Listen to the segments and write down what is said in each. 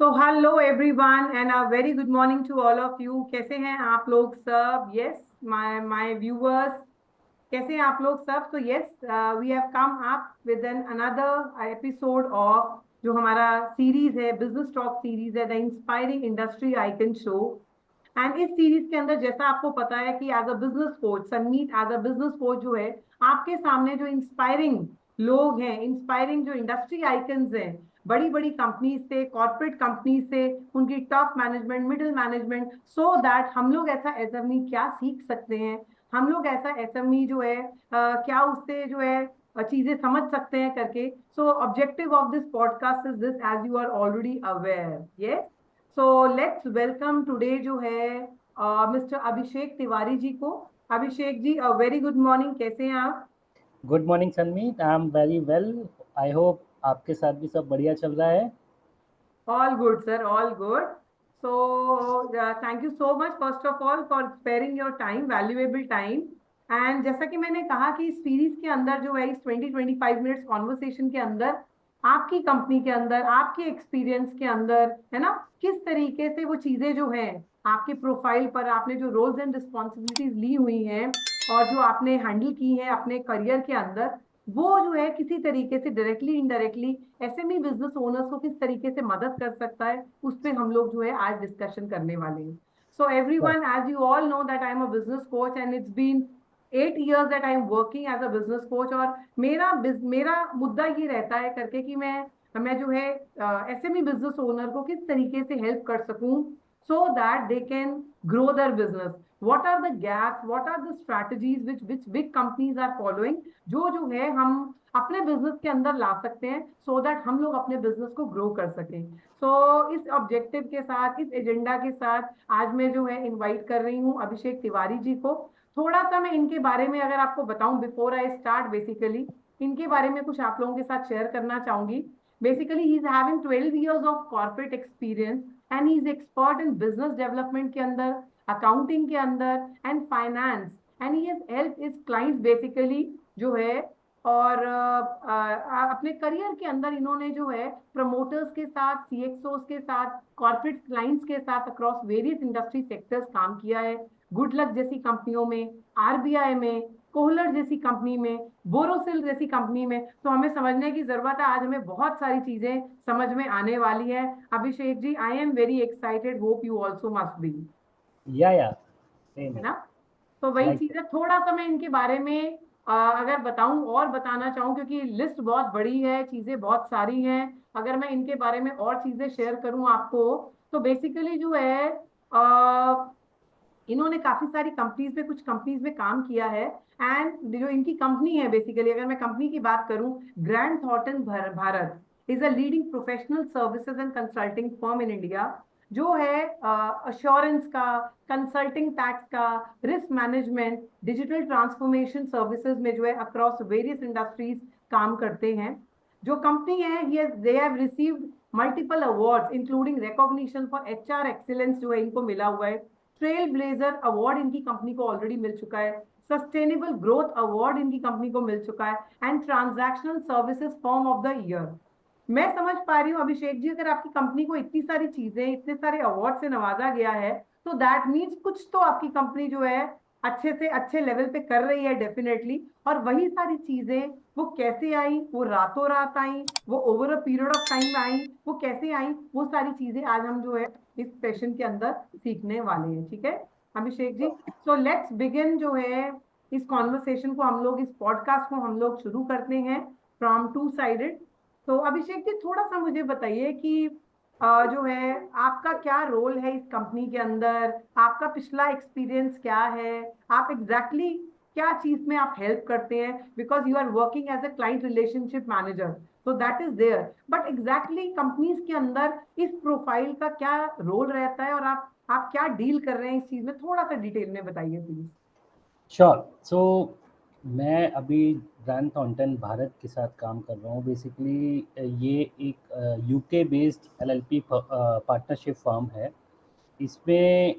So hello everyone and a very good morning to all of you. कैसे हैं आप लोग सब? Yes, my viewers. कैसे हैं आप लोग सब? तो yes, we have come up with another episode of जो हमारा सीरीज है, बिजनेस टॉक सीरीज है, the inspiring industry icon show. And इस सीरीज के अंदर जैसा आपको पता है कि as a business coach, Sanmeet as a business coach जो है, आपके सामने जो इंस्पायरिंग लोग हैं, इंस्पायरिंग जो इंडस्ट्री आइकन्स हैं, बड़ी बड़ी कंपनीज से, कॉर्पोरेट कंपनीज से, उनकी top management, middle management, so that हम लोग ऐसा एसएमई क्या सीख सकते हैं, हम लोग ऐसा एसएमई जो है क्या उससे जो है चीजें समझ सकते हैं करके। So objective of this podcast is this, as you are already aware. Yes, so let's welcome today जो है मिस्टर अभिषेक तिवारी जी को। Abhishek ji, very good morning, कैसे हैं आप? Good morning Sanmeet, I am very well. I hope आपके साथ भी सब बढ़िया चल रहा है। All good sir, all good. So thank you so much first of all for sparing your time, valuable time. And जैसा कि मैंने कहा कि इस सीरीज के अंदर जो है, इस 20-25 मिनट्स कॉन्वर्सेशन के अंदर, आपकी कंपनी के अंदर, आपके एक्सपीरियंस के अंदर, है ना, किस तरीके से वो चीजें जो हैं आपके प्रोफाइल पर, आपने जो रोल्स एंड रिस्पॉन्सिबिलिटीज ली हुई हैं और जो आपने हैंडल की हैं अपने करियर के अंदर, वो जो है किसी तरीके से directly indirectly SME business owners को किस तरीके से मदद कर सकता है, उस पे हम लोग जो है आज डिस्कशन करने वाले हैं। So Right. Everyone, as you all know that I am a business coach and it's been 8 years that I am working as a business coach. और मेरा मुद्दा ये रहता है करके कि मैं जो है एसएमई बिजनेस ओनर को किस तरीके से हेल्प कर सकूं, so that they can grow their business. What are the gaps, what are the strategies which big companies are following, जो है हम अपने बिजनेस के अंदर ला सकते हैं, सो दैट हम लोग अपने बिजनेस को ग्रो कर सकें। इस ऑब्जेक्टिव के साथ, इस एजेंडा के साथ आज मैं जो है इनवाइट कर रही हूँ अभिषेक तिवारी जी को। थोड़ा सा मैं इनके बारे में अगर आपको बताऊं बिफोर आई स्टार्ट, बेसिकली इनके बारे में कुछ आप लोगों के साथ शेयर करना चाहूंगी। Basically he is having 12 years of corporate experience and he is expert in business development के अंदर, अकाउंटिंग के अंदर and finance. And he has help his clients basically जो है। और अपने करियर के अंदर इन्होंने जो है प्रमोटर्स के साथ, सीएक्सओस के साथ, कॉर्पोरेट क्लाइंट्स के साथ अक्रॉस वेरियस इंडस्ट्री सेक्टर्स काम किया है। गुड लक जैसी कंपनियों में, आरबीआई में, कोहलर जैसी कंपनी में, बोरोसिल जैसी कंपनी में। तो हमें समझने की जरूरत है, आज हमें बहुत सारी चीजें समझ में आने वाली है। Abhishek ji, I am very excited, hope you also must be, yeah same है है। ना। तो वही लाइक चीज है, थोड़ा सा मैं इनके बारे में अगर बताऊं और बताना चाहूं, क्योंकि लिस्ट बहुत बड़ी है, चीजें बहुत सारी हैं। अगर मैं इनके बारे में और चीजें शेयर करूं आपको, तो बेसिकली जो है इन्होंने काफी सारी कंपनीज में, कुछ कंपनीज में काम किया है। एंड जो इनकी कंपनी है, बेसिकली अगर मैं कंपनी की बात करूं, grand Thornton Bharat is a leading professional services and consulting firm in India. जो है अश्योरेंस का, कंसल्टिंग टैक्स का, risk management, digital transformation services में जो है अक्रॉस वेरियस इंडस्ट्रीज काम करते हैं। जो कंपनी है, they have received multiple awards including recognition for HR excellence जो है इनको मिला हुआ है। ट्रेल ब्लेजर अवार्ड इनकी कंपनी को ऑलरेडी मिल चुका है। सस्टेनेबल ग्रोथ अवार्ड इनकी कंपनी को मिल चुका है। And transactional services firm of the year. मैं समझ पा रही हूँ अभिषेक जी, अगर आपकी कंपनी को इतनी सारी चीजें, इतने सारे अवार्ड से नवाजा गया है, तो दैट मीन्स कुछ तो आपकी कंपनी जो है अच्छे से अच्छे लेवल पे कर रही है डेफिनेटली। और वही सारी चीजें वो कैसे आई, वो रातों रात आई, वो over a period of time I, वो कैसे आई, वो सारी चीजें आज हम जो है इस सेशन के अंदर सीखने वाले हैं। ठीक है अभिषेक जी, सो लेट्स बिगिन जो है इस कॉन्वर्सेशन को, हम लोग इस पॉडकास्ट को हम लोग शुरू करते हैं फ्रॉम टू साइडेड। तो अभिषेक जी, थोड़ा सा मुझे बताइए कि जो है आपका क्या रोल है इस कंपनी के अंदर, आपका पिछला एक्सपीरियंस क्या है, आप एग्जैक्टली exactly क्या चीज में आप हेल्प करते हैं, because you are working as a client relationship manager, तो that is there. But exactly companies के अंदर इस प्रोफाइल का क्या रोल रहता है, और आप क्या डील कर रहे हैं इस चीज में, थोड़ा सा डिटेल में बताइए प्लीज। श्योर। सो मैं अभी ग्रैंड थॉर्ंटन भारत के साथ काम कर रहा हूँ। बेसिकली ये एक UK based LLP partnership firm है। इसमें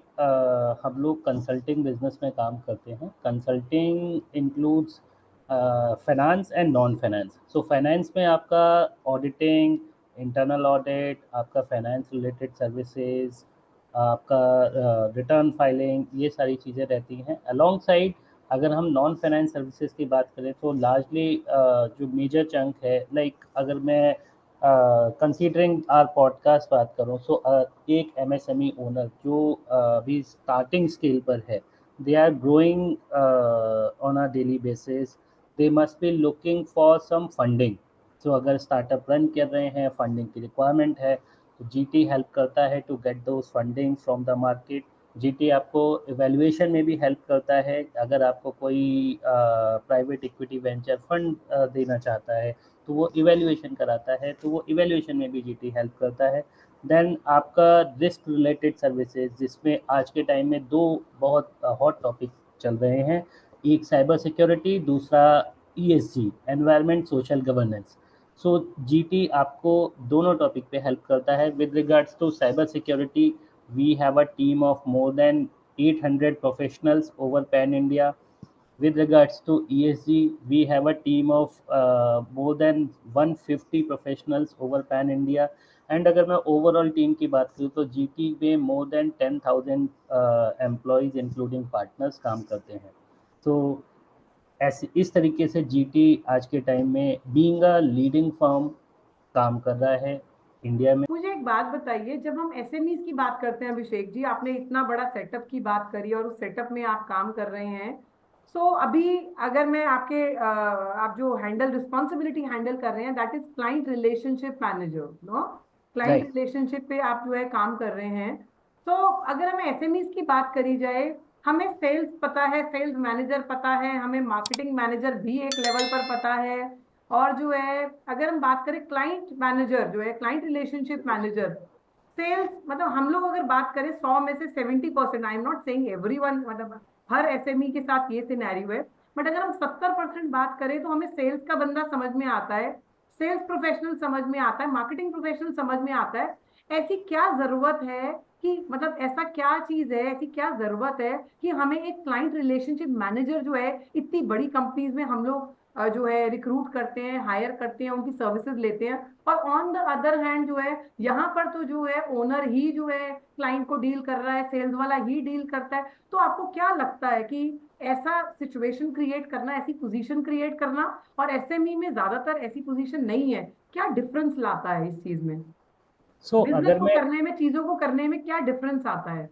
हम लोग कंसल्टिंग बिजनेस में काम करते हैं। Consulting includes finance and non finance. So finance में आपका ऑडिटिंग, इंटरनल ऑडिट, आपका फाइनेंस रिलेटेड सर्विसेज, आपका रिटर्न फाइलिंग, ये सारी चीज़ें रहती हैं। अलोंग साइड अगर हम नॉन फाइनेंस सर्विसेज की बात करें तो लार्जली जो मेजर चंक है, लाइक अगर मैं कंसीडरिंग आर पॉडकास्ट बात करूं, सो एक एमएसएमई ओनर जो अभी स्टार्टिंग स्केल पर है, they are growing on a daily basis, they must be looking for some funding। so अगर स्टार्टअप रन कर रहे हैं, फंडिंग की रिक्वायरमेंट है, तो जीटी हेल्प करता है to get those funding from the market. GT आपको इवैल्यूएशन में भी हेल्प करता है। अगर आपको कोई प्राइवेट इक्विटी वेंचर फंड देना चाहता है तो वो इवैल्यूएशन कराता है, तो वो इवैल्यूएशन में भी जीटी हेल्प करता है। देन आपका रिस्क रिलेटेड सर्विसेज, जिसमें आज के टाइम में दो बहुत हॉट टॉपिक चल रहे हैं, एक साइबर सिक्योरिटी, दूसरा ESG, environment social governance. So GT आपको दोनों टॉपिक पे हेल्प करता है। With regards to cyber security, we have a team of more than 800 professionals over pan India. With regards to ESG, we have a team of more than 150 professionals over pan India। And अगर मैं overall team की बात करूँ तो GT में more than 10,000 employees including partners काम करते हैं। तो ऐसे इस तरीके से जीटी आज के टाइम में बीइंग अ लीडिंग फर्म काम कर रहा है इंडिया में। मुझे एक बात बताइए, जब हम एसएमईज की बात करते हैं अभिषेक जी, आपने इतना बड़ा सेटअप की बात करी और उस सेटअप में आप काम कर रहे हैं। सो अभी अगर मैं आप जो रिस्पॉन्सिबिलिटी हैंडल कर रहे हैं, that is client relationship manager, no? Client right. Relationship पे आप जो है काम कर रहे हैं। तो अगर हमें एसएमईज की बात करी जाए, हमें सेल्स पता है, सेल्स मैनेजर पता है, हमें मार्केटिंग मैनेजर भी एक लेवल पर पता है, और जो है अगर हम बात करें क्लाइंट मैनेजर जो है, क्लाइंट रिलेशनशिप मैनेजर, सेल्स, मतलब हम लोग अगर बात करें 100 में से 70%, I am not saying everyone, मतलब हर एसएमई के साथ ये सिनेरियो है, बट अगर हम 70% बात करें तो हमें सेल्स का बंदा समझ में आता है, सेल्स प्रोफेशनल समझ में आता है, मार्केटिंग प्रोफेशनल समझ में आता है। ऐसी क्या जरूरत है कि, मतलब ऐसा क्या चीज है, ऐसी क्या जरूरत है कि हमें एक क्लाइंट रिलेशनशिप मैनेजर जो है, इतनी बड़ी कंपनीज में हम लोग जो है रिक्रूट करते हैं, हायर करते हैं, उनकी सर्विसेज लेते हैं, और ऑन द अदर हैंड जो है यहाँ पर तो जो है ओनर ही जो है क्लाइंट को डील कर रहा है, सेल्स वाला ही डील करता है। तो आपको क्या लगता है कि ऐसा सिचुएशन क्रिएट करना, ऐसी पोजीशन क्रिएट करना, और एसएमई में ज्यादातर ऐसी पोजीशन नहीं है, क्या डिफरेंस लाता है इस चीज में? सो बिजनेस अगर को मैं करने में, चीजों को करने में क्या डिफरेंस आता है?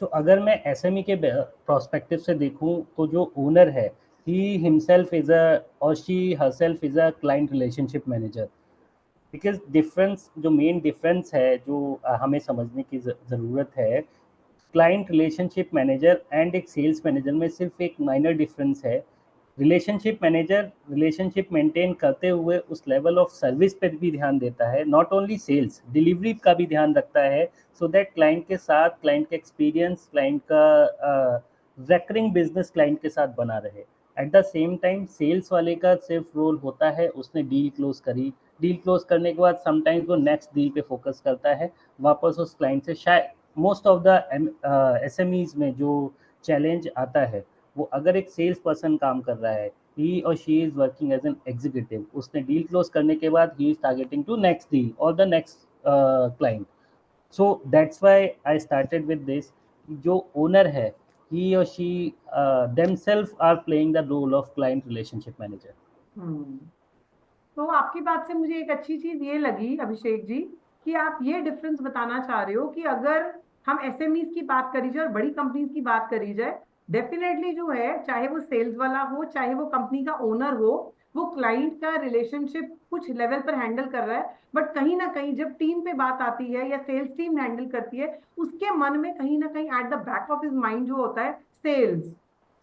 तो अगर मैं एसएमई के प्रोस्पेक्टिव से देखूं तो जो ओनर है, ही हिमसेल्फ इज अ और she herself is a client relationship manager. Because difference, जो मेन डिफरेंस है जो हमें समझने की ज़रूरत है, क्लाइंट रिलेशनशिप मैनेजर एंड एक सेल्स मैनेजर में सिर्फ एक माइनर डिफरेंस है। रिलेशनशिप मैनेजर रिलेशनशिप मेंटेन करते हुए उस लेवल ऑफ सर्विस पर भी ध्यान देता है, नॉट ओनली सेल्स, डिलीवरी का भी ध्यान रखता है, सो दैट क्लाइंट के साथ, क्लाइंट का एक्सपीरियंस, क्लाइंट का रेकरिंग बिजनेस क्लाइंट के साथ बना रहे। At the same time sales वाले का सिर्फ रोल होता है, उसने डील क्लोज करी, डील क्लोज करने के बाद समटाइम्स वो नेक्स्ट डील पे फोकस करता है, वापस उस क्लाइंट से। शायद मोस्ट ऑफ द एसएमईज में जो चैलेंज आता है, वो अगर एक सेल्स पर्सन काम कर रहा है, ही और she is working as an executive, उसने डील क्लोज करने के बाद he is targeting to next deal और the next client. So that's why I started with this. जो ओनर है, ही और she themselves are playing the role of client relationship manager. Hmm. तो आपकी बात से मुझे एक अच्छी चीज ये लगी अभिषेक जी, कि आप ये डिफरेंस बताना चाह रहे हो कि अगर हम एसएमईज की बात करी जाए और बड़ी कंपनीज की बात करी जाए, डेफिनेटली जो है, चाहे वो सेल्स वाला हो, चाहे वो कंपनी का ओनर हो, वो क्लाइंट का रिलेशनशिप कुछ लेवल पर हैंडल कर रहा है, बट कहीं ना कहीं जब टीम पे बात आती है या सेल्स टीम हैंडल करती है, उसके मन में कहीं ना कहीं at the back of his mind जो होता है सेल्स,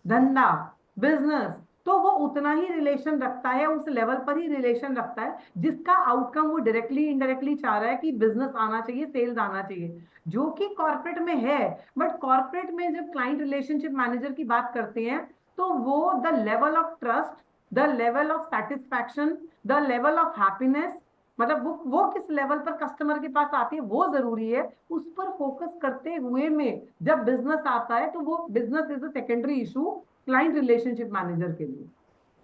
धंधा, बिजनेस, तो वो उतना ही रिलेशन रखता है, उस लेवल पर ही रिलेशन रखता है जिसका आउटकम वो डायरेक्टली इनडायरेक्टली चाह रहा है कि बिजनेस आना चाहिए, सेल्स आना चाहिए, जो कि कॉर्पोरेट में है। बट कॉर्पोरेट में जब क्लाइंट रिलेशनशिप मैनेजर की बात करते हैं, तो वो the level of trust, the level of satisfaction, the level of happiness, मतलब वो किस लेवल पर कस्टमर के पास आती है वो जरूरी है, उस पर फोकस करते हुए में जब बिजनेस आता है तो वो business is a secondary issue client relationship manager के लिए।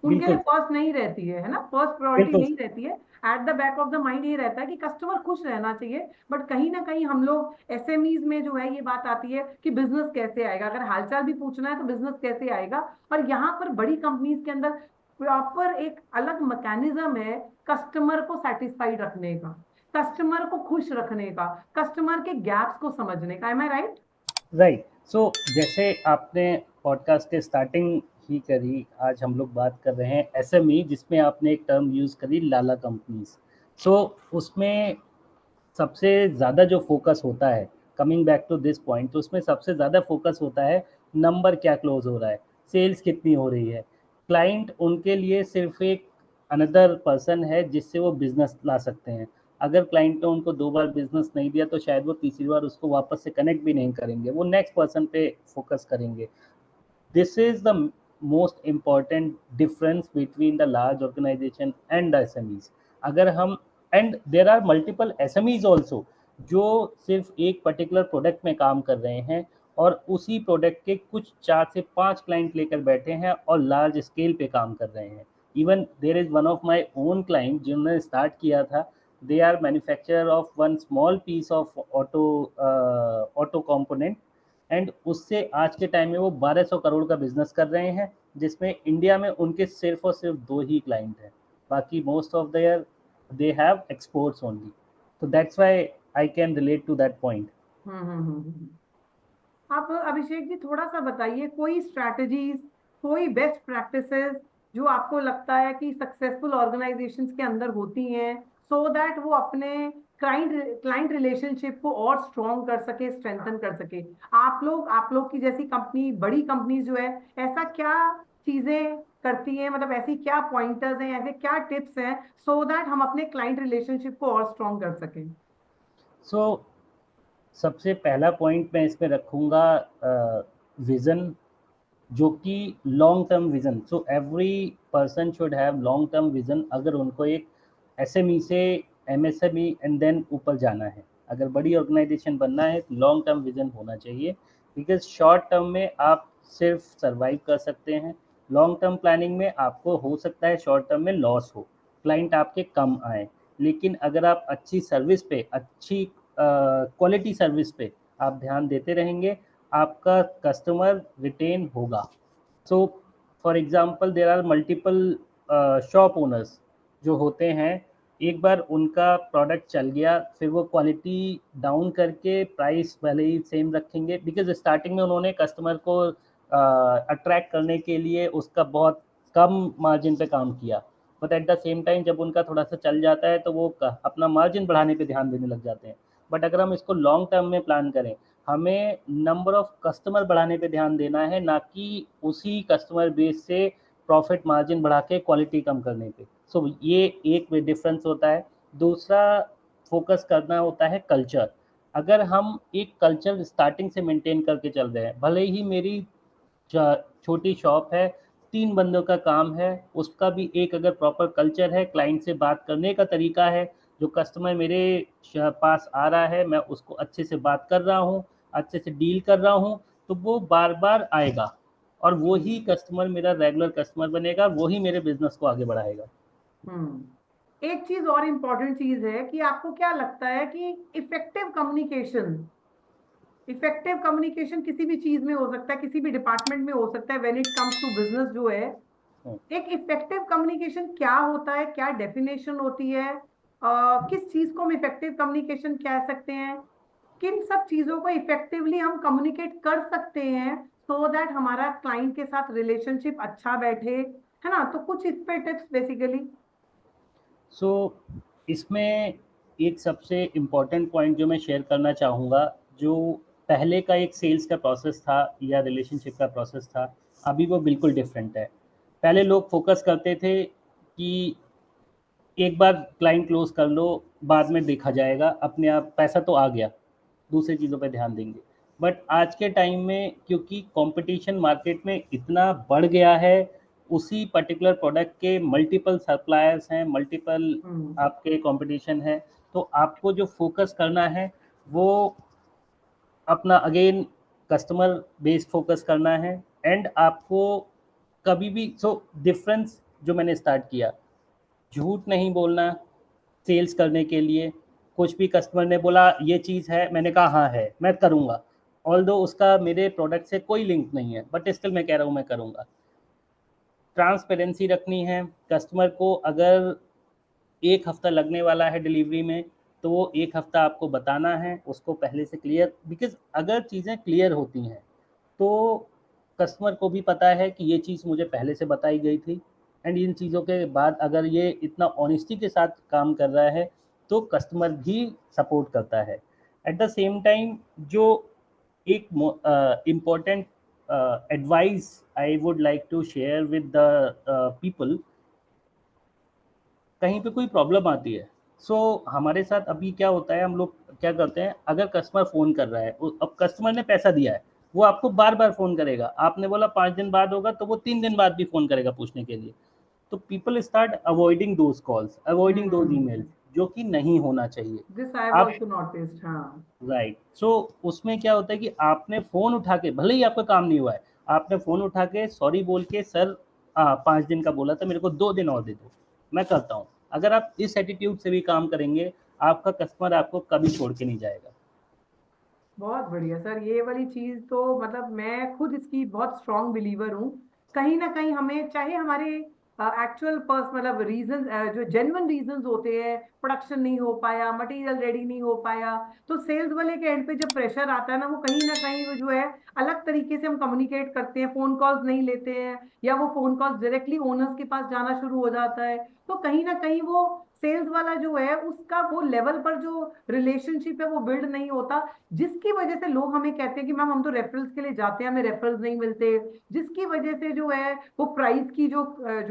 उनके लिए बिल्कुल फर्स्ट नहीं रहती है ना, फर्स्ट प्रायोरिटी बिल्कुल। यही रहती है। At the back of the mind ये रहता है कि कस्टमर खुश रहना चाहिए। बट कहीं ना कहीं हम लोग एसएमईज में जो है ये बात आती है कि बिजनेस कैसे आएगा, अगर हालचाल भी पूछना है तो बिजनेस कैसे आएगा। और यहाँ पर बड़ी कंपनीज के अंदर प्रॉपर एक अलग मैकेनिज्म है कस्टमर को सेटिस्फाइड रखने का, कस्टमर को खुश रखने का, कस्टमर के गैप्स को समझने का। एम आई राइट? राइट। सो जैसे आपने पॉडकास्ट के स्टार्टिंग ही करी, आज हम लोग बात कर रहे हैं एसएमई, जिसमें आपने एक टर्म यूज़ करी लाला कंपनीज। सो उसमें सबसे ज़्यादा जो फोकस होता है, coming back to this point, तो उसमें सबसे ज़्यादा फोकस होता है नंबर क्या क्लोज हो रहा है, सेल्स कितनी हो रही है। क्लाइंट उनके लिए सिर्फ एक अनदर पर्सन है जिससे वो बिजनेस ला सकते हैं। अगर क्लाइंट ने उनको 2 बार बिजनेस नहीं दिया तो शायद वो तीसरी बार उसको वापस से कनेक्ट भी नहीं करेंगे, वो नेक्स्ट पर्सन पे फोकस करेंगे। This is the most important difference between the large organization and the SMEs. अगर हम, and there are multiple SMEs also जो सिर्फ एक पर्टिकुलर प्रोडक्ट में काम कर रहे हैं और उसी प्रोडक्ट के कुछ 4 से 5 क्लाइंट लेकर बैठे हैं और लार्ज स्केल पे काम कर रहे हैं। Even there is one of my own client जिन्होंने स्टार्ट किया था, they are manufacturer of one small piece of auto component, and उससे आज के टाइम में वो 1200 करोड़ का बिजनेस कर रहे हैं, जिसमें इंडिया में उनके सिर्फ और सिर्फ 2 ही क्लाइंट हैं। बाकी most of their they have exports only. तो that's why I can relate to that point. आप अभिषेक जी थोड़ा सा बताइए कोई स्ट्रैटेजीज, कोई बेस्ट प्रैक्टिसेस जो आपको लगता है कि सक्सेसफुल ऑर्गेनाइजेशंस के अंदर होती हैं, सो दैट वो अपने क्लाइंट क्लाइंट रिलेशनशिप को और स्ट्रॉन्ग कर सके, स्ट्रेंथन कर सके। आप लोग की जैसी कंपनी, बड़ी कंपनी जो है, ऐसा क्या चीजें करती हैं, मतलब ऐसी क्या पॉइंटर्स हैं, ऐसे क्या टिप्स हैं, सो दैट हम अपने क्लाइंट रिलेशनशिप को और स्ट्रॉन्ग कर सकें? सो सबसे पहला पॉइंट मैं इसमें रखूँगा विज़न, जो कि long term vision. So every person should have long term vision अगर उनको एक एसएमई से एमएसएमई एंड देन ऊपर जाना है। अगर बड़ी ऑर्गेनाइजेशन बनना है तो लॉन्ग टर्म विज़न होना चाहिए, बिकॉज शॉर्ट टर्म में आप सिर्फ सर्वाइव कर सकते हैं। लॉन्ग टर्म प्लानिंग में आपको हो सकता है शॉर्ट टर्म में लॉस हो, क्लाइंट आपके कम आए, लेकिन अगर आप अच्छी सर्विस पे, अच्छी क्वालिटी सर्विस पे आप ध्यान देते रहेंगे, आपका कस्टमर रिटेन होगा। So for example there are multiple shop owners जो होते हैं, एक बार उनका प्रोडक्ट चल गया फिर वो क्वालिटी डाउन करके प्राइस भले ही सेम रखेंगे, बिकॉज स्टार्टिंग में उन्होंने कस्टमर को अट्रैक्ट करने के लिए उसका बहुत कम मार्जिन पे काम किया, but at the same time जब उनका थोड़ा सा चल जाता है तो वो अपना मार्जिन बढ़ाने पे ध्यान देने लग जाते हैं। बट अगर हम इसको लॉन्ग टर्म में प्लान करें, हमें नंबर ऑफ कस्टमर बढ़ाने पे ध्यान देना है, ना कि उसी कस्टमर बेस से प्रॉफिट मार्जिन बढ़ा के क्वालिटी कम करने पे। सो ये एक डिफरेंस होता है। दूसरा, फोकस करना होता है कल्चर। अगर हम एक कल्चर स्टार्टिंग से मेंटेन करके चल रहे हैं, भले ही मेरी छोटी शॉप है, 3 बंदों का काम है, उसका भी एक अगर प्रॉपर कल्चर है, क्लाइंट से बात करने का तरीका है, जो कस्टमर मेरे पास आ रहा है मैं उसको अच्छे से बात कर रहा हूँ, अच्छे से डील कर रहा हूँ, तो वो बार बार आएगा और वो ही कस्टमर मेरा रेगुलर कस्टमर बनेगा, वो ही मेरे बिजनेस को आगे बढ़ाएगा। एक चीज और इम्पोर्टेंट चीज है कि आपको क्या लगता है कि इफेक्टिव कम्युनिकेशन किसी भी चीज में हो सकता है, किसी भी डिपार्टमेंट में हो सकता है, when it comes to business जो है, हम्म। एक इफेक्टिव कम्युनिकेशन क्या होता है, क्या डेफिनेशन होती है, किस चीज को हम इफेक्टिव कम्युनिकेशन कह सकते हैं, किन सब चीजों को इफेक्टिवली हम कम्युनिकेट कर सकते हैं सो दैट हमारा क्लाइंट के साथ रिलेशनशिप अच्छा बैठे, है ना? तो कुछ इस पे टिप्स बेसिकली। सो इसमें एक सबसे इम्पॉर्टेंट पॉइंट जो मैं शेयर करना चाहूँगा, जो पहले का एक सेल्स का प्रोसेस था या रिलेशनशिप का प्रोसेस था, अभी वो बिल्कुल डिफरेंट है। पहले लोग फोकस करते थे कि एक बार क्लाइंट क्लोज कर लो, बाद में देखा जाएगा, अपने आप पैसा तो आ गया, दूसरी चीज़ों पे ध्यान देंगे। बट आज के टाइम में क्योंकि कंपटीशन मार्केट में इतना बढ़ गया है, उसी पर्टिकुलर प्रोडक्ट के मल्टीपल सप्लायर्स हैं, मल्टीपल हम्म। आपके कंपटीशन है, तो आपको जो फोकस करना है वो अपना अगेन कस्टमर बेस्ड फोकस करना है। एंड आपको कभी भी, सो डिफरेंस जो मैंने स्टार्ट किया, झूठ नहीं बोलना सेल्स करने के लिए। कुछ भी कस्टमर ने बोला ये चीज़ है, मैंने कहा हाँ है, मैं करूँगा, ऑल्दो उसका मेरे प्रोडक्ट से कोई लिंक नहीं है, बट स्टिल मैं कह रहा हूँ मैं करूँगा। ट्रांसपेरेंसी रखनी है कस्टमर को। अगर 1 हफ़्ता लगने वाला है डिलीवरी में, तो वो 1 हफ़्ता आपको बताना है, उसको पहले से क्लियर, बिकॉज़ अगर चीज़ें क्लियर होती हैं, तो कस्टमर को भी पता है कि ये चीज़ मुझे पहले से बताई गई थी, एंड इन चीज़ों के बाद अगर ये इतना ऑनेस्टी के साथ काम कर रहा है, तो कस्टमर भी सपोर्ट करता है। एट द सेम टाइम जो एक important advice I would like to share with the people, कहीं पे कोई प्रॉब्लम आती है, सो हमारे साथ अभी क्या होता है, हम लोग क्या करते हैं, अगर कस्टमर फ़ोन कर रहा है, अब कस्टमर ने पैसा दिया है, वो आपको बार बार फ़ोन करेगा। आपने बोला 5 दिन बाद होगा, तो वो 3 दिन बाद भी फ़ोन करेगा पूछने के लिए। तो people start avoiding those calls, avoiding those emails, जो कि नहीं होना चाहिए। दिस आई हैव आप आल्सो नोटिस्ड। हाँ, राइट, सो उसमें क्या होता है कि आपने फ़ोन उठा के, भले ही आपका काम नहीं हुआ है, आपने फ़ोन उठा के सॉरी बोल के, सर 5 दिन का बोला था, मेरे को 2 दिन और दे दो, मैं करता हूँ। अगर आप इस एटीट्यूड से भी काम करेंगे, आपका कस्टमर आपको कभी छोड़ के नहीं जाएगा। बहुत बढ़िया सर। ये वाली चीज तो मतलब मैं खुद इसकी बहुत स्ट्रांग बिलीवर हूँ। कहीं ना कहीं हमें चाहे हमारे एक्चुअल पर्स मतलब रीजन जो जेन्युइन रीजंस होते हैं, प्रोडक्शन नहीं हो पाया, मटेरियल रेडी नहीं हो पाया, तो सेल्स वाले के एंड पे जब प्रेशर आता है ना कहीं वो जो है अलग तरीके से हम कम्युनिकेट करते हैं, फोन कॉल्स नहीं लेते हैं, या वो फोन कॉल्स डायरेक्टली ओनर्स के पास जाना शुरू हो जाता है। तो कहीं ना कहीं वो सेल्स वाला जो है उसका वो लेवल पर जो रिलेशनशिप है वो बिल्ड नहीं होता, जिसकी वजह से लोग हमें कहते हैं कि मैम हम तो रेफरल्स के लिए जाते हैं, हमें रेफरल्स नहीं मिलते। जिसकी वजह से जो है वो प्राइस की जो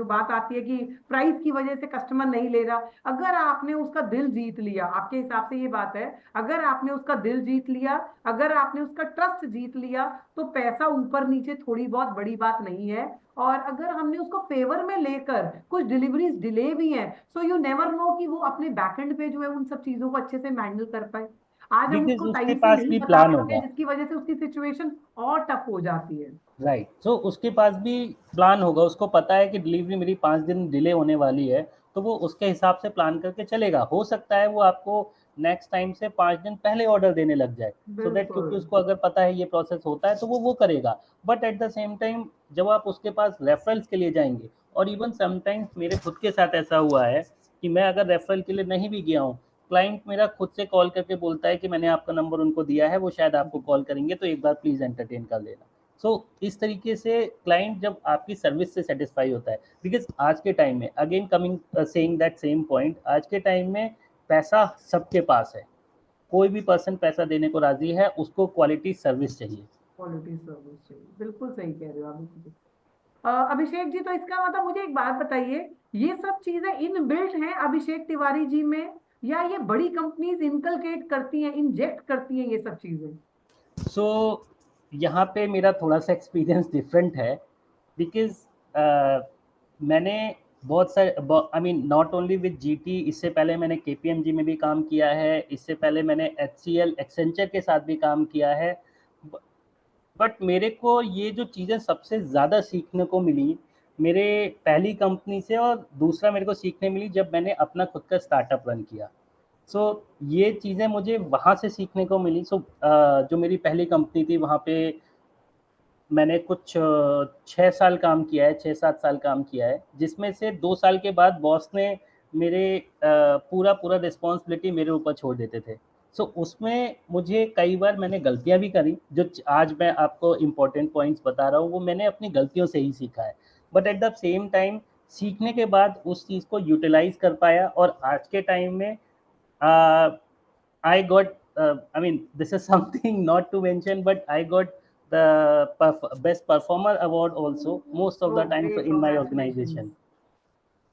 बात आती है कि प्राइस की वजह से कस्टमर नहीं ले रहा। अगर आपने उसका दिल जीत लिया, आपके हिसाब से ये बात है, अगर आपने उसका दिल जीत लिया, अगर आपने उसका ट्रस्ट जीत लिया, तो पैसा ऊपर नीचे थोड़ी बहुत बड़ी बात नहीं है। और अगर हमने उसको फेवर में लेकर कुछ डिलीवरीज डिले भी हैं, सो यू नेवर नो कि वो अपने बैकएंड पे जो है उन सब चीजों को अच्छे से हैंडल कर पाए। आज हम बिकॉज उसको उसके टाइम से पास नहीं भी बता प्लान पाते, होगा। जिसकी वजह से उसकी सिचुएशन और टफ हो जाती है। राइट, सो उसके पास भी प्लान होगा, उसको पता है कि डिलीवरी मेरी 5 दिन डिले होने वाली है, तो वो उसके हिसाब से प्लान करके चलेगा। हो सकता है वो आपको नेक्स्ट टाइम से 5 दिन पहले ऑर्डर देने लग जाए, सो दैट, बिल्कुल। क्योंकि उसको अगर पता है ये प्रोसेस होता है, तो वो करेगा। But at the same time जब आप उसके पास रेफरल्स के लिए जाएंगे, और इवन समटाइम्स मेरे खुद के साथ ऐसा हुआ है कि मैं अगर रेफरल के लिए नहीं भी गया हूँ, क्लाइंट मेरा खुद से कॉल करके बोलता है कि मैंने आपका नंबर उनको दिया है, वो शायद आपको कॉल करेंगे, तो एक बार प्लीज़ एंटरटेन कर लेना। सो इस तरीके से क्लाइंट जब आपकी सर्विस से सेटिस्फाई होता है, बिकॉज आज के टाइम में, again coming saying that same point, आज के टाइम में पैसा सबके पास है, कोई भी पर्सन पैसा देने को राजी है, उसको क्वालिटी सर्विस चाहिए। क्वालिटी सर्विस चाहिए, बिल्कुल सही कह रहे हो आप, बिल्कुल। अभिषेक जी, तो इसका मतलब मुझे एक बात बताइए, ये सब चीजें इन बिल्ट हैं अभिषेक तिवारी जी में, या ये बड़ी कंपनीज इनकलकेट करती हैं, इंजेक्ट करती हैं ये सब चीजें? सो यहाँ पे मेरा थोड़ा सा एक्सपीरियंस डिफरेंट है, बिकॉज मैंने बहुत सारे, I mean not only with GT, इससे पहले मैंने केपीएमजी में भी काम किया है, इससे पहले मैंने एचसीएल एक्सेंचर के साथ भी काम किया है। बट मेरे को ये जो चीज़ें सबसे ज़्यादा सीखने को मिली मेरे पहली कंपनी से, और दूसरा मेरे को सीखने मिली जब मैंने अपना खुद का स्टार्टअप रन किया। सो ये चीज़ें मुझे वहाँ से सीखने को मिली। सो जो मेरी पहली कंपनी थी, वहाँ पे मैंने कुछ 6 साल काम किया है, 6-7 साल काम किया है, जिसमें से 2 साल के बाद बॉस ने मेरे पूरा पूरा रिस्पॉन्सिबिलिटी मेरे ऊपर छोड़ देते थे। सो उसमें मुझे कई बार मैंने गलतियाँ भी करी, जो आज मैं आपको इम्पोर्टेंट पॉइंट्स बता रहा हूँ, वो मैंने अपनी गलतियों से ही सीखा है। But at the same time सीखने के बाद उस चीज़ को यूटिलाइज कर पाया, और आज के टाइम में I got, I mean, this is something not to mention, but I got the best performer award also most of the oh time great, in my congratulation. organization.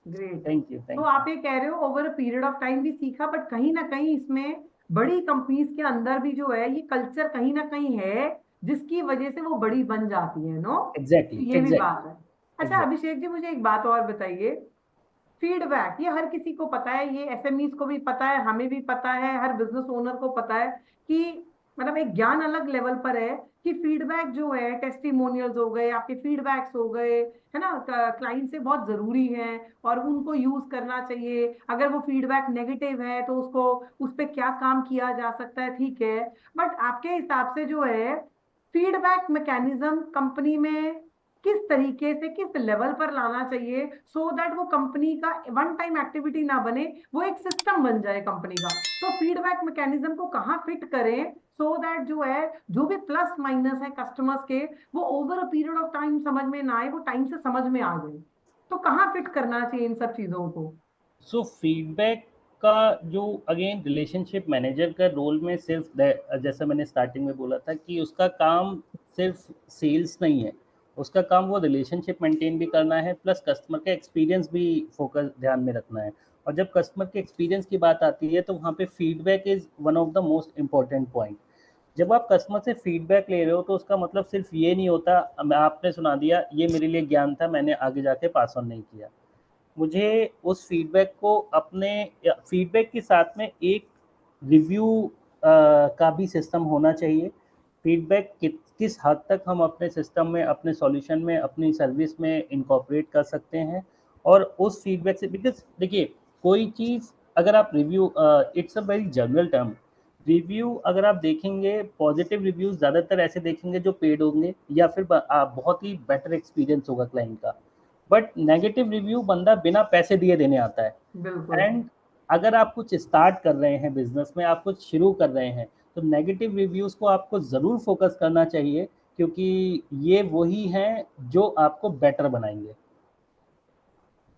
Great. Thank you, तो thank you. आप ये कह रहे हो over a period of time भी सीखा, but कहीं ना कहीं इसमें बड़ी कंपनीज के अंदर भी जो है ये कल्चर कहीं ना कहीं है, जिसकी वजह से वो बड़ी बन जाती है, नो? Exactly, ये भी exactly, बात है। अच्छा exactly. अभिषेक जी, मुझे एक बात और बताइए। फीडबैक ये हर किसी को पता है, ये एसएमईज को भी पता है, हमें भी पता है, हर बिजनेस ओनर को पता है कि मतलब एक ज्ञान अलग लेवल पर है कि फीडबैक जो है, टेस्टिमोनियल्स हो गए, आपके फीडबैक्स हो गए, है ना, क्लाइंट से बहुत जरूरी है और उनको यूज करना चाहिए। अगर वो फीडबैक नेगेटिव है तो उसको, उस पर क्या काम किया जा सकता है, ठीक है। बट आपके हिसाब से जो है फीडबैक मैकेनिज्म कंपनी में किस तरीके से, किस लेवल पर लाना चाहिए, सो दैट वो कंपनी का वन टाइम एक्टिविटी ना बने, वो एक सिस्टम बन जाए कंपनी का। तो फीडबैक मैकेनिज्म को कहाँ फिट करें सो दैट जो है, जो भी प्लस माइनस है कस्टमर्स के, वो over a period of time समझ में ना आए, वो टाइम से समझ में आ जाए। तो कहाँ फिट करना चाहिए इन सब चीजों को? सो फीडबैक का जो अगेन रिलेशनशिप मैनेजर का रोल में सिर्फ जैसा मैंने स्टार्टिंग में बोला था कि उसका काम सिर्फ सेल्स नहीं है, उसका काम वो रिलेशनशिप मेंटेन भी करना है, प्लस कस्टमर का एक्सपीरियंस भी फोकस ध्यान में रखना है। और जब कस्टमर के एक्सपीरियंस की बात आती है तो वहाँ पे feedback is one of the most important point. जब आप कस्टमर से फीडबैक ले रहे हो तो उसका मतलब सिर्फ ये नहीं होता आपने सुना दिया ये मेरे लिए ज्ञान था मैंने आगे जाके पास ऑन नहीं किया। मुझे उस फीडबैक को अपने फीडबैक के साथ में एक रिव्यू का भी सिस्टम होना चाहिए। फीडबैक किस हद तक हम अपने सिस्टम में, अपने सॉल्यूशन में, अपनी सर्विस में इनकॉर्पोरेट कर सकते हैं। और उस फीडबैक से, बिकॉज देखिए कोई चीज़ अगर आप review, it's a very general term, review अगर आप देखेंगे पॉजिटिव रिव्यूज ज़्यादातर ऐसे देखेंगे जो पेड होंगे या फिर बहुत ही बेटर एक्सपीरियंस होगा क्लाइंट का। बट नेगेटिव रिव्यू बंदा बिना पैसे दिए देने आता है। बिल्कुल। एंड अगर आप कुछ स्टार्ट कर रहे हैं बिजनेस में, आप कुछ शुरू कर रहे हैं, तो नेगेटिव रिव्यूज़ को आपको ज़रूर फोकस करना चाहिए, क्योंकि ये वही हैं जो आपको बेटर बनाएंगे।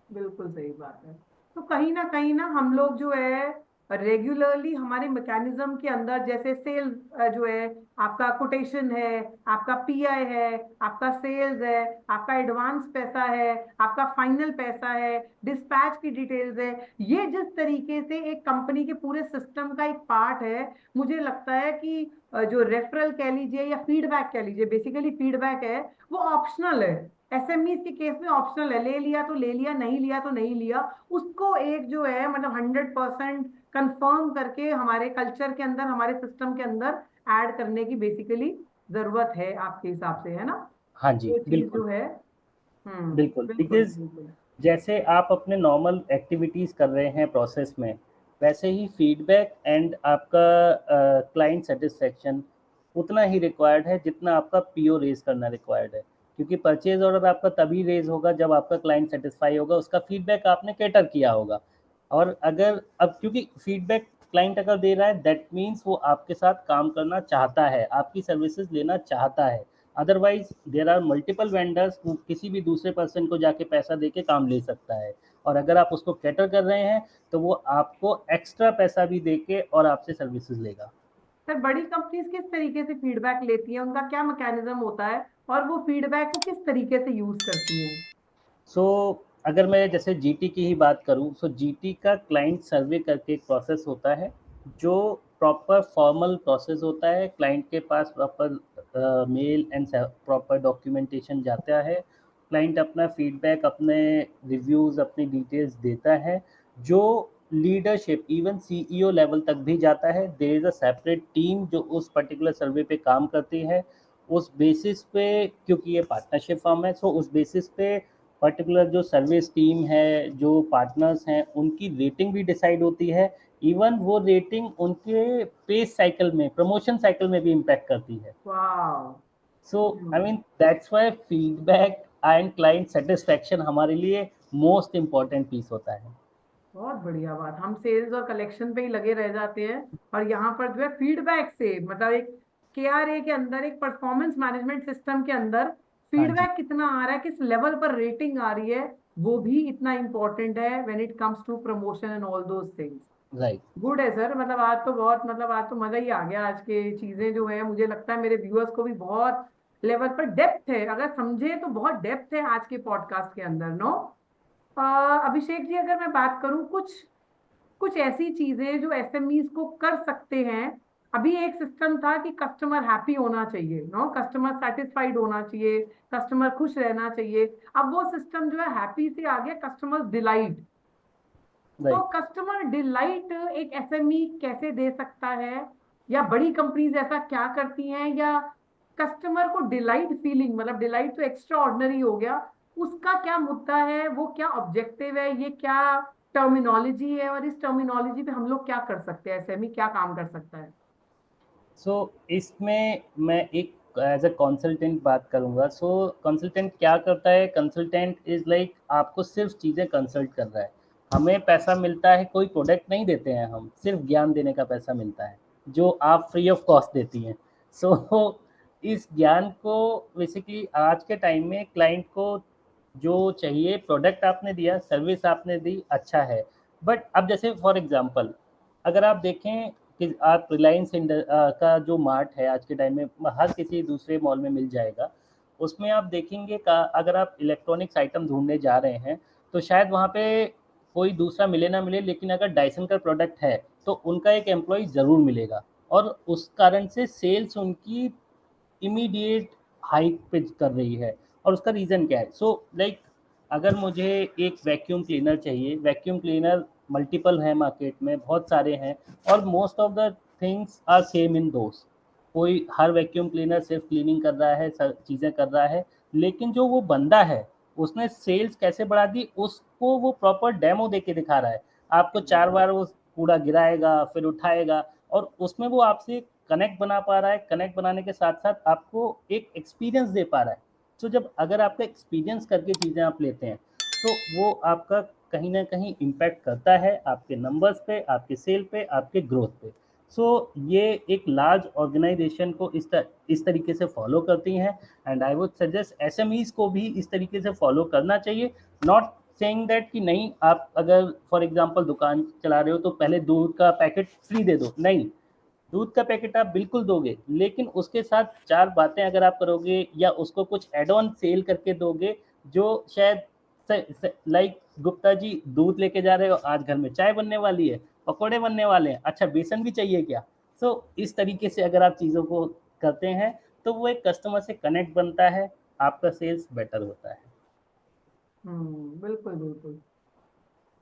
बिल्कुल सही बात है। तो कहीं ना हम लोग जो है रेगुलरली हमारे मैकेनिज्म के अंदर, जैसे सेल्स जो है, आपका कोटेशन है, आपका पीआई है, आपका सेल्स है, आपका एडवांस पैसा है, आपका फाइनल पैसा है, डिस्पैच की डिटेल्स है, ये जिस तरीके से एक कंपनी के पूरे सिस्टम का एक पार्ट है, मुझे लगता है कि जो रेफरल कह लीजिए या फीडबैक कह लीजिए, बेसिकली फीडबैक है, वो ऑप्शनल है। एसएमईज के केस में ऑप्शनल है, ले लिया तो ले लिया, नहीं लिया तो नहीं लिया। उसको एक जो है मतलब 100% कंफर्म करके हमारे कल्चर के अंदर, हमारे सिस्टम के अंदर ऐड करने की बेसिकली जरूरत है आपके हिसाब से, है ना? हाँ जी, वो चीज बिल्कुल। जो है। बिल्कुल, बिल्कुल बिकॉज बिल्कुल। जैसे आप अपने नॉर्मल एक्टिविटीज़ कर रहे हैं प्रोसेस में, वैसे ही फीडबैक एंड आपका क्लाइंट सेटिस्फेक्शन उतना ही रिक्वायर्ड है जितना आपका पीओ रेज करना रिक्वायर्ड है। क्योंकि परचेज ऑर्डर आपका तभी रेज होगा जब आपका क्लाइंट सेटिस्फाई होगा, उसका फीडबैक आपने कैटर किया होगा। और अगर अब क्योंकि फीडबैक क्लाइंट अगर दे रहा है दैट मीन्स वो आपके साथ काम करना चाहता है, आपकी सर्विसेज लेना चाहता है। Otherwise there are multiple vendors, वो किसी भी दूसरे पर्सन को जाके पैसा दे के काम ले सकता है। और अगर आप उसको कैटर कर रहे हैं तो वो आपको एक्स्ट्रा पैसा भी दे के और आपसे सर्विसेज लेगा। सर बड़ी कंपनीज किस तरीके से फीडबैक लेती है, उनका क्या मैकेनिज्म होता है, और वो फीडबैक को किस तरीके से यूज करती है? सो अगर मैं जैसे जीटी की ही बात करूं, सो जीटी का क्लाइंट सर्वे करके एक प्रोसेस होता है जो प्रॉपर फॉर्मल प्रोसेस होता है। क्लाइंट के पास proper mail and proper documentation जाता है। क्लाइंट अपना फीडबैक, अपने रिव्यूज़, अपनी डिटेल्स देता है, जो लीडरशिप इवन सीईओ लेवल तक भी जाता है। There is a separate team जो उस पर्टिकुलर सर्वे पे काम करती है। उस बेसिस पे, क्योंकि ये पार्टनरशिप फर्म है, सो उस बेसिस पे पर्टिकुलर जो सर्विस टीम है, जो पार्टनर्स हैं, उनकी रेटिंग भी डिसाइड होती है। इवन वो रेटिंग उनके पे साइकिल में, प्रमोशन साइकिल में भी इम्पैक्ट करती है। वाह। So I mean that's why feedback and client satisfaction हमारे लिए मोस्ट इम्पॉर्टेंट पीस होता है। बहुत बढ़िया बात। हम सेल्स और कलेक्शन पे ही लगे रह जाते हैं, और यहाँ पर जो है फीडबैक से मतलब एक केआरए के अंदर, एक परफॉर्मेंस मैनेजमेंट सिस्टम के अंदर हाँ जी। फीडबैक कितना आ रहा है, किस लेवल पर रेटिंग आ रही है, वो भी इतना इंपॉर्टेंट है when it comes to promotion and all those things. Right. Good है सर, मतलब आज तो बहुत, मतलब आज तो मजा ही आ गया। आज के चीजें जो है, मुझे लगता है मेरे व्यूअर्स को भी बहुत लेवल पर डेप्थ है, अगर समझे तो बहुत डेप्थ है आज के पॉडकास्ट के अंदर, नो? अभिषेक जी, अगर मैं बात करूं कुछ कुछ ऐसी चीजें जो एसएमईज को कर सकते हैं। अभी एक सिस्टम था कि कस्टमर हैप्पी होना चाहिए, नो, कस्टमर सेटिस्फाइड होना चाहिए, कस्टमर खुश रहना चाहिए। अब वो सिस्टम जो है हैप्पी से आ गया कस्टमर डिलाइट। तो राइट। कस्टमर डिलाइट एक एसएमई कैसे दे सकता है, या बड़ी कंपनीज ऐसा क्या करती हैं, या कस्टमर को डिलाइट फीलिंग, मतलब डिलाइट तो एक्स्ट्रा ऑर्डिनरी हो गया, उसका क्या मुद्दा है, वो क्या ऑब्जेक्टिव है, ये क्या टर्मिनोलॉजी है, और इस टर्मिनोलॉजी पे हम लोग क्या कर सकते हैं, एसएमई क्या काम कर सकता है? सो इसमें मैं एक एज अ कंसल्टेंट बात करूंगा। सो कंसल्टेंट क्या करता है? कंसल्टेंट इज लाइक आपको सिर्फ चीज़ें कंसल्ट कर रहा है। हमें पैसा मिलता है, कोई प्रोडक्ट नहीं देते हैं, हम सिर्फ ज्ञान देने का पैसा मिलता है जो आप फ्री ऑफ कॉस्ट देती हैं। सो इस ज्ञान को बेसिकली आज के टाइम में क्लाइंट को जो चाहिए, प्रोडक्ट आपने दिया, सर्विस आपने दी, अच्छा है। बट अब जैसे फॉर एग्जांपल अगर आप देखें कि आप रिलायंस का जो मार्ट है आज के टाइम में हर किसी दूसरे मॉल में मिल जाएगा। उसमें आप देखेंगे का अगर आप इलेक्ट्रॉनिक्स आइटम ढूंढने जा रहे हैं तो शायद वहाँ पे कोई दूसरा मिले ना मिले, लेकिन अगर डायसन का प्रोडक्ट है तो उनका एक एम्प्लॉय ज़रूर मिलेगा। और उस कारण से सेल्स उनकी इमीडिएट हाइक पे कर रही है। और उसका रीज़न क्या है? सो लाइक अगर मुझे एक वैक्यूम क्लीनर चाहिए, वैक्यूम क्लीनर मल्टीपल है मार्केट में, बहुत सारे हैं, और most of the things are same in दोस्त। कोई हर वैक्यूम क्लीनर सिर्फ क्लीनिंग कर रहा है, चीज़ें कर रहा है, लेकिन जो वो बंदा है उसने सेल्स कैसे बढ़ा दी उसको वो प्रॉपर डेमो दे के दिखा रहा है। आपको 4 बार वो कूड़ा गिराएगा, फिर उठाएगा, और उसमें वो आपसे कनेक्ट बना पा रहा है। कनेक्ट बनाने के साथ साथ आपको एक एक्सपीरियंस दे पा रहा है। तो जब अगर आपका एक्सपीरियंस करके चीज़ें आप लेते हैं तो वो आपका कहीं ना कहीं इम्पैक्ट करता है आपके नंबर्स पे, आपके सेल पे, आपके ग्रोथ पे। सो ये एक लार्ज ऑर्गेनाइजेशन को इस तरीके से फॉलो करती हैं। And I would suggest SMEs को भी इस तरीके से फॉलो करना चाहिए। नॉट सेइंग दैट कि नहीं, आप अगर फॉर एग्जांपल दुकान चला रहे हो तो पहले दूध का पैकेट फ्री दे दो, नहीं। दूध का पैकेट आप बिल्कुल दोगे, लेकिन उसके साथ 4 बातें अगर आप करोगे या उसको कुछ एड ऑन सेल करके दोगे, जो शायद लाइक गुप्ता जी दूध लेके जा रहे हो, आज घर में चाय बनने वाली है, पकौड़े बनने वाले हैं, अच्छा बेसन भी चाहिए क्या? सो इस तरीके से अगर आप चीज़ों को करते हैं तो वो एक कस्टमर से कनेक्ट बनता है, आपका सेल्स बेटर होता है। बिल्कुल बिल्कुल।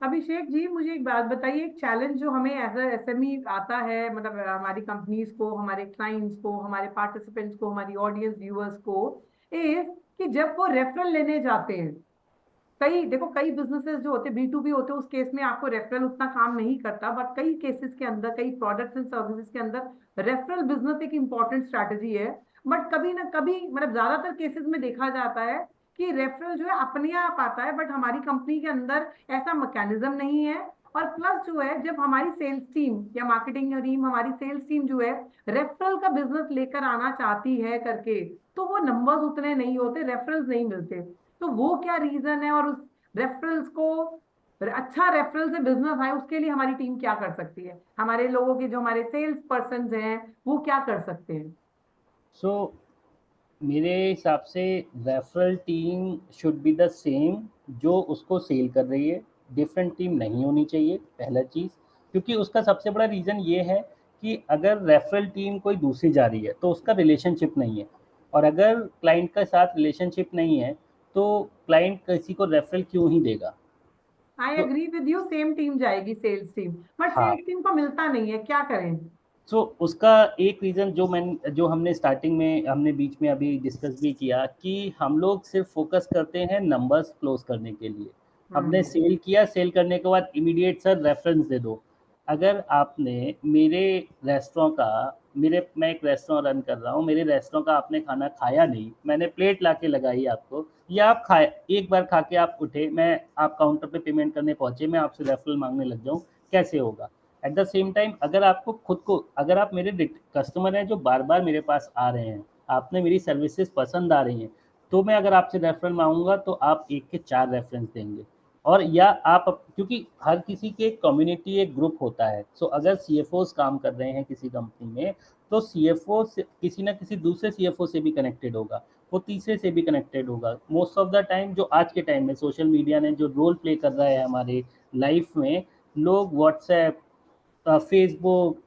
अभिषेक जी, मुझे एक बात बताइए, एक चैलेंज जो हमें एज एसएमई आता है, मतलब हमारी कंपनीज को, हमारे क्लाइंट्स को, हमारे पार्टिसिपेंट्स को, हमारी ऑडियंस व्यूअर्स को, इज कि जब वो रेफरल लेने जाते हैं, कई देखो कई बिजनेसेस जो होते हैं B2B होते हैं, उस केस में आपको रेफरल उतना काम नहीं करता, बट कई केसेस के अंदर, कई प्रोडक्ट्स एंड सर्विसेज के अंदर रेफरल बिजनेस एक इंपॉर्टेंट स्ट्रैटेजी है। बट कभी ना कभी, मतलब ज्यादातर केसेस में देखा जाता है कि रेफरल जो है अपने आप आता है, बट हमारी कंपनी के अंदर ऐसा मैकेनिज्म नहीं है। और प्लस जो है, जब हमारी सेल्स टीम या मार्केटिंग टीम, हमारी सेल्स टीम जो है रेफरल का बिजनेस लेकर आना चाहती है करके, तो वो नंबर्स उतने नहीं होते, रेफरल्स नहीं मिलते। तो वो क्या रीजन है, और उस रेफरल्स को, अच्छा रेफरल से बिजनेस आए, उसके लिए हमारी टीम क्या कर सकती है, हमारे लोगों के जो हमारे सेल्स पर्सन हैं वो क्या कर सकते हैं? सो मेरे हिसाब से referral team should be the same जो उसको सेल कर रही है। डिफरेंट टीम नहीं होनी चाहिए, पहला चीज़। क्योंकि उसका सबसे बड़ा रीज़न ये है कि अगर रेफरल टीम कोई दूसरी जा रही है तो उसका रिलेशनशिप नहीं है। और अगर क्लाइंट के साथ रिलेशनशिप नहीं है तो क्लाइंट किसी को रेफरल क्यों ही देगा? आई तो agree with you, same team जाएगी सेल्स टीम, बट हाँ, सेल्स टीम को मिलता नहीं है, क्या करें? सो उसका एक रीज़न जो हमने स्टार्टिंग में, हमने बीच में अभी डिस्कस भी किया कि हम लोग सिर्फ फोकस करते हैं नंबर्स क्लोज करने के लिए। हमने हम्म। सेल किया, सेल करने के बाद इमीडिएट सर रेफरेंस दे दो। अगर आपने मेरे रेस्टोरेंट का, मेरे मैं एक रेस्टोरेंट रन कर रहा हूँ, मेरे रेस्टोरेंट का आपने खाना खाया नहीं, मैंने प्लेट ला के लगाई आपको, या आप खाए, एक बार खा के आप उठे, मैं आप काउंटर पे पेमेंट करने पहुँचे, मैं आपसे रेफरल मांगने लग जाऊँ, कैसे होगा? एट द सेम टाइम अगर आपको खुद को, अगर आप मेरे कस्टमर हैं जो बार बार मेरे पास आ रहे हैं, आपने मेरी सर्विसेज पसंद आ रही हैं, तो मैं अगर आपसे रेफरल मांगूंगा तो आप एक के 4 रेफरेंस देंगे। और या आप क्योंकि हर किसी के एक कम्युनिटी, एक ग्रुप होता है। सो अगर सीएफओस काम कर रहे हैं किसी कंपनी में, तो सीएफओ किसी ना किसी दूसरे सीएफओ से भी कनेक्टेड होगा, वो तीसरे से भी कनेक्टेड होगा। मोस्ट ऑफ द टाइम जो आज के टाइम में सोशल मीडिया ने जो रोल प्ले कर रहा है हमारे लाइफ में, लोग व्हाट्सएप, फेसबुक,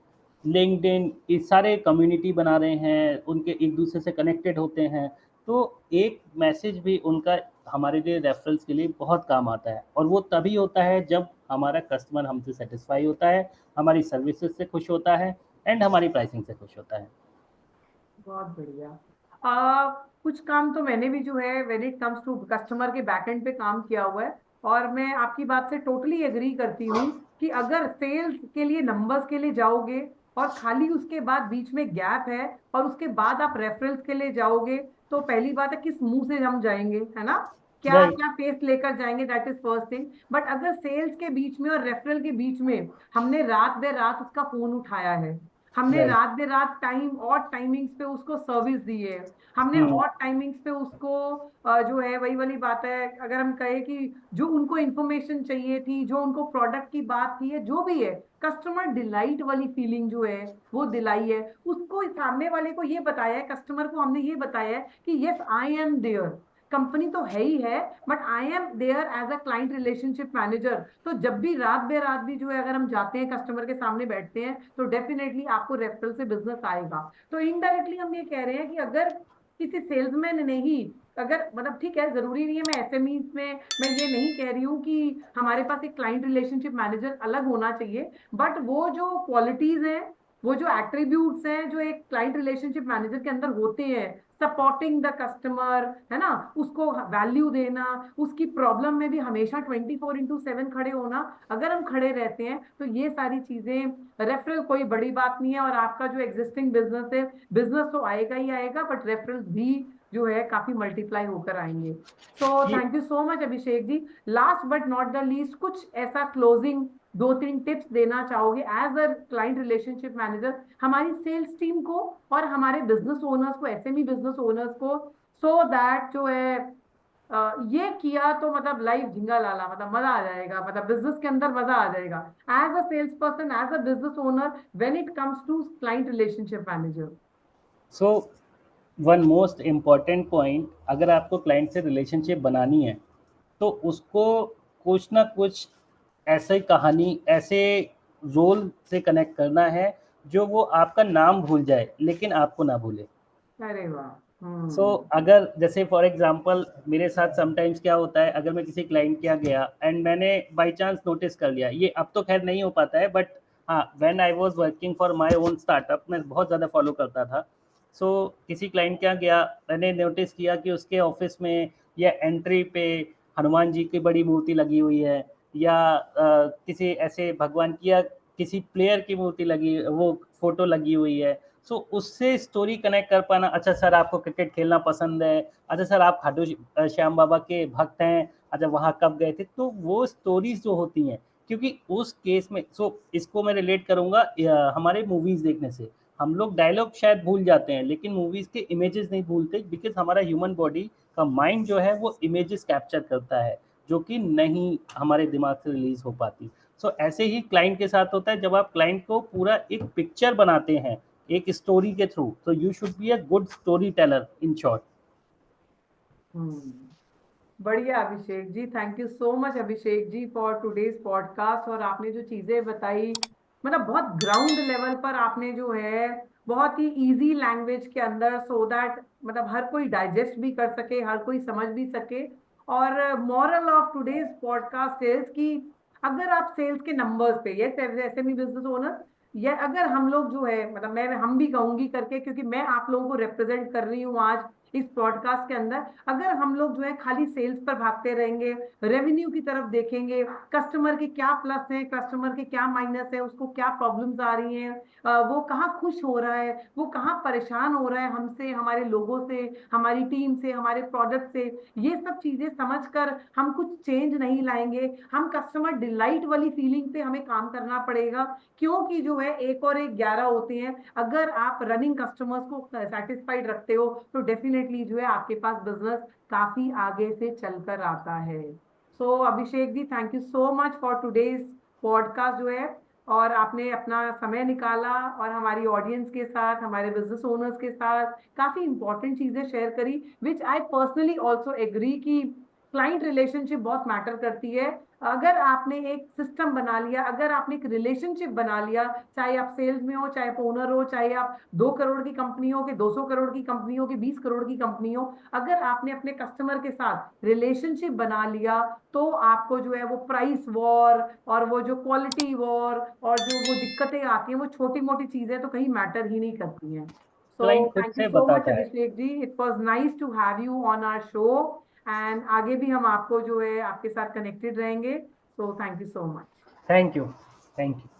लिंक्डइन, ये सारे कम्युनिटी बना रहे हैं, उनके एक दूसरे से कनेक्टेड होते हैं। तो एक मैसेज भी उनका हमारे लिए रेफरल्स के लिए बहुत काम आता है। और वो तभी होता है जब हमारा कस्टमर हमसे सेटिस्फाई होता है, हमारी सर्विसेज से खुश होता है, एंड हमारी प्राइसिंग से खुश होता है। बहुत बढ़िया। कुछ काम तो मैंने भी जो है when it comes to customer के बैकएंड पे काम किया हुआ है, और मैं आपकी बात से टोटली एग्री करती हूँ कि अगर सेल्स के लिए नंबर्स के लिए जाओगे और खाली उसके बाद बीच में गैप है और उसके बाद आप रेफरल्स के लिए जाओगे, तो पहली बात है किस मुंह से हम जाएंगे, है ना? क्या राइट। क्या फेस लेकर जाएंगे, that is first thing. But अगर सेल्स के बीच में और रेफरल के बीच में हमने रात बे रात उसका फोन उठाया है, हमने राइट। रात दे रात टाइम और टाइमिंग्स पे उसको सर्विस दी है, हमने हम्म। और टाइमिंग्स पे उसको जो है वही वाली बात है, अगर हम कहें कि जो उनको इंफॉर्मेशन चाहिए थी, जो उनको प्रोडक्ट की बात थी, है जो भी है, कस्टमर डिलाइट वाली फीलिंग जो है वो दिलाई है, उसको सामने वाले को ये बताया है, कस्टमर को हमने ये बताया है कि yes I am there, company तो है ही है, but I am there as a client relationship manager. तो जब भी रात बे रात भी जो है अगर हम जाते हैं कस्टमर के सामने बैठते हैं, तो डेफिनेटली आपको रेफरल से बिजनेस आएगा। तो इनडायरेक्टली हम ये कह रहे हैं कि अगर किसी सेल्समैन ने ही, अगर मतलब ठीक है, जरूरी नहीं है, मैं एसएमईज में मैं ये नहीं कह रही हूँ कि हमारे पास एक क्लाइंट रिलेशनशिप मैनेजर अलग होना चाहिए, बट वो जो क्वालिटीज हैं, वो जो एट्रीब्यूट्स हैं जो एक क्लाइंट रिलेशनशिप मैनेजर के अंदर होते हैं, सपोर्टिंग द कस्टमर, है ना, उसको वैल्यू देना, उसकी प्रॉब्लम में भी हमेशा 24/7 खड़े होना, अगर हम खड़े रहते हैं तो ये सारी चीजें, रेफरल कोई बड़ी बात नहीं है, और आपका जो एग्जिस्टिंग बिजनेस है, बिजनेस तो आएगा ही आएगा, बट रेफरल्स भी जो है काफी मल्टीप्लाई होकर आएंगे। तो ये thank you so much Abhishek ji. Last but not the least, कुछ ऐसा क्लोजिंग दो तीन टिप्स देना चाहोगे as a client relationship manager हमारी सेल्स टीम को और हमारे बिजनेस ओनर्स को, एसएमई बिजनेस ओनर्स को, सो दैट जो है ये किया तो मतलब लाइफ झिंगा लाला, मतलब मजा आ जाएगा, मतलब बिजनेस के अंदर मजा आ जाएगा as a sales person, as a business owner, when it comes to client relationship manager. So one most important point, अगर आपको क्लाइंट से रिलेशनशिप बनानी है तो उसको कुछ ना कुछ ऐसे कहानी, ऐसे रोल से कनेक्ट करना है जो वो आपका नाम भूल जाए लेकिन आपको ना भूले। अरे वाह। सो अगर जैसे फॉर एग्जांपल मेरे साथ समटाइम्स क्या होता है, अगर मैं किसी क्लाइंट के यहाँ गया एंड मैंने बाय चांस नोटिस कर लिया, ये अब तो खैर नहीं हो पाता है, बट हाँ when I was working for my own startup मैं बहुत ज़्यादा फॉलो करता था। सो किसी क्लाइंट के यहाँ गया, मैंने नोटिस किया कि उसके ऑफिस में या एंट्री पे हनुमान जी की बड़ी मूर्ति लगी हुई है, या किसी ऐसे भगवान की या किसी प्लेयर की मूर्ति लगी, वो फोटो लगी हुई है। सो उससे स्टोरी कनेक्ट कर पाना, अच्छा सर आपको क्रिकेट खेलना पसंद है, अच्छा सर आप खाटू श्याम बाबा के भक्त हैं, अच्छा वहाँ कब गए थे, तो वो स्टोरीज जो होती हैं, क्योंकि उस केस में इसको मैं रिलेट करूँगा हमारे मूवीज़ देखने से। हम लोग डायलॉग शायद भूल जाते हैं लेकिन मूवीज़ के इमेजेस नहीं भूलते, बिकॉज हमारा ह्यूमन बॉडी का माइंड जो है वो इमेजेस कैप्चर करता है जो कि नहीं हमारे दिमाग से रिलीज हो पाती। ऐसे ही क्लाइंट के साथ होता है, जब आप क्लाइंट को पूरा एक पिक्चर बनाते हैं एक स्टोरी के थ्रू, तो you should be a good story teller in short. Hmm बढ़िया Abhishek ji, thank you so much Abhishek ji for today's podcast. और आपने जो चीजें बताई, मतलब बहुत ग्राउंड लेवल पर आपने जो है बहुत ही इजी लैंग्वेज के अंदर, सो दैट मतलब हर कोई डाइजेस्ट भी कर सके, हर कोई समझ भी सके। और moral of today's podcast is कि अगर आप सेल्स के नंबर्स पे, ये एसएमई बिजनेस ओनर, या अगर हम लोग जो है, मतलब मैं हम भी कहूंगी करके, क्योंकि मैं आप लोगों को रिप्रेजेंट कर रही हूँ आज इस पॉडकास्ट के अंदर, अगर हम लोग जो है खाली सेल्स पर भागते रहेंगे, रेवेन्यू की तरफ देखेंगे, कस्टमर के क्या प्लस है, कस्टमर के क्या माइनस है, उसको क्या प्रॉब्लम्स आ रही हैं, वो कहाँ खुश हो रहा है, वो कहाँ परेशान हो रहा है हमसे, हमारे लोगों से, हमारी टीम से, हमारे प्रोडक्ट से, ये सब चीजें समझकर हम कुछ चेंज नहीं लाएंगे। हम कस्टमर डिलाइट वाली फीलिंग पे हमें काम करना पड़ेगा, क्योंकि जो है एक और एक 11 होते हैं। अगर आप रनिंग कस्टमर्स को सेटिस्फाइड रखते हो, तो डेफिनेटली जो है आपके पास बिजनेस काफी आगे से चलकर आता है। So Abhishek ji, thank you so much for today's podcast जो है, और आपने अपना समय निकाला और हमारी ऑडियंस के साथ, हमारे बिजनेस ओनर्स के साथ काफी इंपॉर्टेंट चीजें शेयर करी, विच आई पर्सनली ऑल्सो एग्री कि क्लाइंट रिलेशनशिप बहुत मैटर करती है। अगर आपने एक सिस्टम बना लिया, अगर आपने एक रिलेशनशिप बना लिया, चाहे आप सेल्स में हो, चाहे आप ओनर हो, चाहे आप 2 करोड़ की कंपनी हो कि 200 करोड़ की कंपनी हो कि 20 करोड़ की कंपनी हो, अगर आपने अपने कस्टमर के साथ रिलेशनशिप बना लिया तो आपको जो है वो प्राइस वॉर और वो जो क्वालिटी वॉर और जो वो दिक्कतें आती हैं, वो छोटी मोटी चीजें तो कहीं मैटर ही नहीं करती हैं। So क्लाइंट खुद thank you से so much बताता है। अभिषेक जी, it was nice to have you on our show and आगे भी हम आपको जो है आपके साथ कनेक्टेड रहेंगे। So thank you so much. Thank you. Thank you.